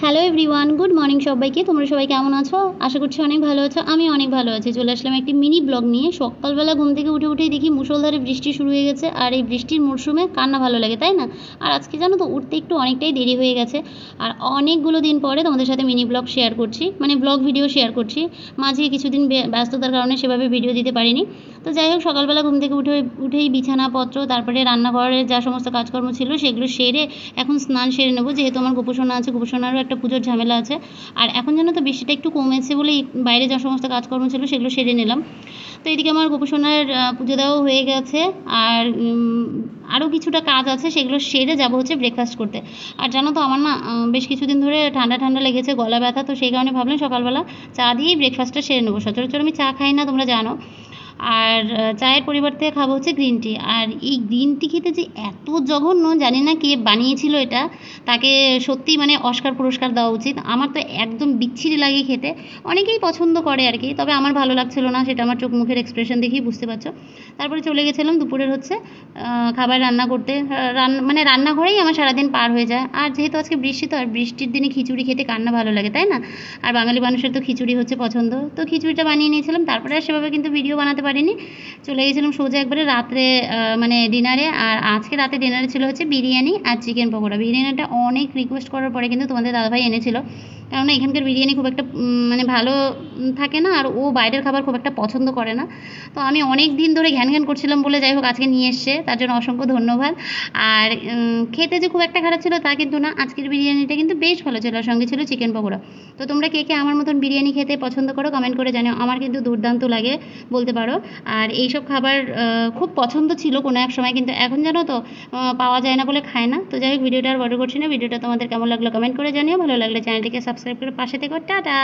Hello everyone, good morning সবাইকে। তোমরা সবাই কেমন আছো? আশা করছি অনেক ভালো আছো। আমি অনেক ভালো আছি। চলে আসলাম একটি মিনি ব্লগ নিয়ে। সকালবেলা ঘুম থেকে উঠেই দেখি মুষলধারে বৃষ্টি শুরু হয়ে গেছে। আর এই বৃষ্টির মরশুমে কার না ভালো লাগে, তাই না? আর আজকে জানো তো, উঠতে একটু অনেকটাই দেরি হয়ে গেছে। আর অনেকগুলো দিন পরে তোমাদের সাথে মিনি ব্লগ শেয়ার করছি, মানে ব্লগ ভিডিও শেয়ার করছি। মাঝে কিছুদিন ব্যস্ততার কারণে সেভাবে ভিডিও দিতে পারিনি। তো যাই হোক, সকালবেলা ঘুম থেকে উঠেই বিছানাপত্র, তারপরে রান্নাঘরের যা সমস্ত কাজকর্ম ছিল সেগুলো সেরে এখন স্নান সেরে নেবো, যেহেতু আমার গোপোষণা আছে। গোপোষণারও একটা পুজোর ঝামেলা আছে। আর এখন জানো তো, বৃষ্টিটা একটু কমেছে বলেই বাইরে যা সমস্ত কাজকর্ম ছিল সেগুলো সেরে নিলাম। তো এদিকে আমার গোপোষণার পুজো দেওয়াও হয়ে গেছে। আর আরও কিছুটা কাজ আছে, সেগুলো সেরে যাবো হচ্ছে ব্রেকফাস্ট করতে। আর জানো তো, আমার না বেশ কিছুদিন ধরে ঠান্ডা ঠান্ডা লেগেছে, গলা ব্যথা। তো সেই কারণে ভাবলাম সকালবেলা চা দিয়েই ব্রেকফাস্টটা সেরে নেবো। সচরাচর আমি চা খাই না, তোমরা জানো। আর চায়ের পরিবর্তে খাবো হচ্ছে গ্রিন টি। আর এই গ্রিন টি খেতে যে এত জঘন্য, জানি না কে বানিয়েছিল এটা। তাকে সত্যিই মানে অস্কার পুরস্কার দেওয়া উচিত। আমার তো একদম বিচ্ছিরি লাগে খেতে। অনেকেই পছন্দ করে আর কি, তবে আমার ভালো লাগছিল না, সেটা আমার চোখ মুখের এক্সপ্রেশন দেখেই বুঝতে পারছো। তারপরে চলে গেছিলাম দুপুরের হচ্ছে খাবার রান্না করতে। মানে রান্নাঘরেই আমার সারাদিন পার হয়ে যায়। আর যেহেতু আজকে বৃষ্টি, তো আর বৃষ্টির দিনে খিচুড়ি খেতে কার না ভালো লাগে, তাই না? আর বাঙালি মানুষের তো খিচুড়ি হচ্ছে পছন্দ। তো খিচুড়িটা বানিয়ে নিয়েছিলাম। তারপরে আর সেভাবে কিন্তু ভিডিও বানাতে পারিনি। চলে গেছিলাম সোজা একবারে রাত্রে মানে ডিনারে। আর আজকে রাতে ডিনারে ছিল হচ্ছে বিরিয়ানি আর চিকেন পকোড়া। বিরিয়ানিটা অনেক রিকোয়েস্ট করার পরে কিন্তু তোমাদের দাদাভাই এনেছিল। কেননা এখানকার বিরিয়ানি খুব একটা মানে ভালো থাকে না। আর ও বাইরের খাবার খুব একটা পছন্দ করে না। তো আমি অনেক দিন ধরে ঘ্যান ঘ্যান করছিলাম বলে যাই হোক আজকে নিয়ে এসছে, তার জন্য অসংখ্য ধন্যবাদ। আর খেতে যে খুব একটা খারাপ ছিল তা কিন্তু না। আজকের বিরিয়ানিটা কিন্তু বেশ ভালো ছিল, আর সঙ্গে ছিল চিকেন পকোড়া। তো তোমরা কে কে আমার মতন বিরিয়ানি খেতে পছন্দ করো কমেন্ট করে জানিও। আমার কিন্তু দুর্দান্ত লাগে বলতে পারো। আর এইসব খাবার খুব পছন্দ ছিল কোনো এক সময়, কিন্তু এখন জানো তো পাওয়া যায় না বলে খায় না। তো যাই হোক, ভিডিওটা আর বড় করছি না। ভিডিওটা তোমাদের কেমন লাগলো কমেন্ট করে জানিও। ভালো লাগলে চ্যানেলটিকে সাবস্ক্রাইব করে পাশে থেকো। টাটা।